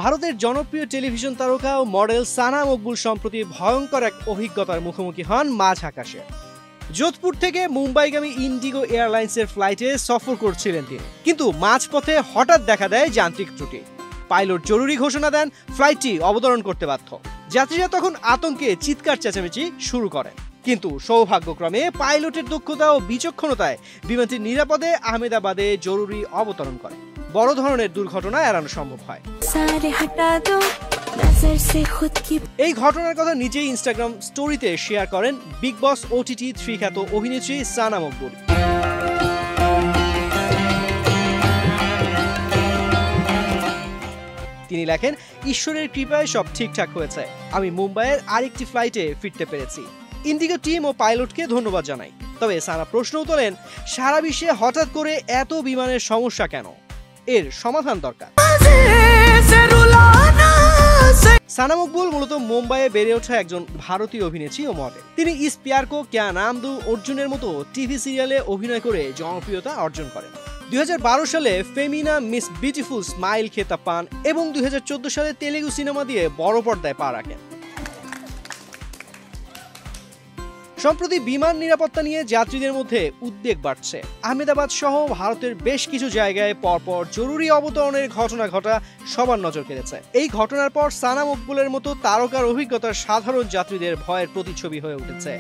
ভারতের জনপ্রিয় টেলিভিশন তারকা ও মডেল সানা মকবুল সম্প্রতি ভয়ঙ্কর এক অভিজ্ঞতার মুখোমুখি হন মাঝ আকাশে। যোধপুর থেকে মুম্বাইগামী ইন্ডিগো এয়ারলাইন্সের ফ্লাইটে সফর করছিলেন তিনি, কিন্তু মাঝপথে হঠাৎ দেখা দেয় যান্ত্রিক ত্রুটি। পাইলট জরুরি ঘোষণা দেন, ফ্লাইটটি অবতরণ করতে বাধ্য। যাত্রীরা তখন আতঙ্কে চিৎকার চেঁচামেচি শুরু করেন, কিন্তু সৌভাগ্যক্রমে পাইলটের দক্ষতা ও বিচক্ষণতায় বিমানটি নিরাপদে আহমেদাবাদে জরুরি অবতরণ করে। বড় ধরনের দুর্ঘটনা এড়ানো সম্ভব হয়। এই ঘটনার কথা নিজেই ইনস্টাগ্রাম স্টোরিতে শেয়ার করেন বিগ বস OTT 3 খ্যাত অভিনেত্রী সানা মকবুল। তিনি লেখেন, ঈশ্বরের কৃপায় সব ঠিকঠাক হয়েছে। আমি মুম্বাইয়ের আরেকটি ফ্লাইটে ফিরতে পেরেছি। ইন্ডিগো টিম ও পাইলটকে ধন্যবাদ জানাই। তবে সানা প্রশ্নও তোলেন, সারা বিশ্বে হঠাৎ করে এত বিমানের সমস্যা কেন? এর সমাধান দরকার। সানা মকবুল মূলত মুম্বাইয়ে বেড়ে ওঠা একজন ভারতীয় অভিনেত্রী ও মডেল। তিনি ইস প্যার কো ক্যা নাম দু, অর্জুনের মতো টিভি সিরিয়ালে অভিনয় করে জনপ্রিয়তা অর্জন করেন। 2012 সালে ফেমিনা মিস বিউটিফুল স্মাইল খেতাব পান এবং 2014 সালে তেলেগু সিনেমা দিয়ে বড় পর্দায় পা রাখেন। সম্প্রতি বিমান নিরাপত্তা নিয়ে যাত্রীদের মধ্যে উদ্বেগ বাড়ছে। আহমেদাবাদ সহ ভারতের বেশ কিছু জায়গায় পরপর জরুরি অবতরণের ঘটনা ঘটা সবার নজর কেড়েছে। এই ঘটনার পর সানা মকবুলের মতো তারকার অভিজ্ঞতার সাধারণ যাত্রীদের ভয়ের প্রতিচ্ছবি হয়ে উঠেছে।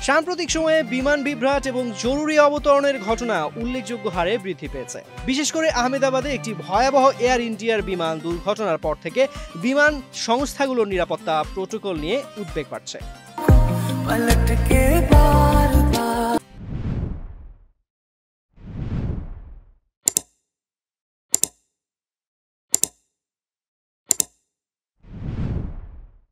সাম্প্রতিক সময়ে বিমান বিভ্রাট এবং জরুরি অবতরণের ঘটনা উল্লেখযোগ্য হারে বৃদ্ধি পেয়েছে। বিশেষ করে আহমেদাবাদে একটি ভয়াবহ এয়ার ইন্ডিয়ার বিমান দুর্ঘটনার পর থেকে বিমান সংস্থাগুলোর নিরাপত্তা প্রোটোকল নিয়ে উদ্বেগ বাড়ছে।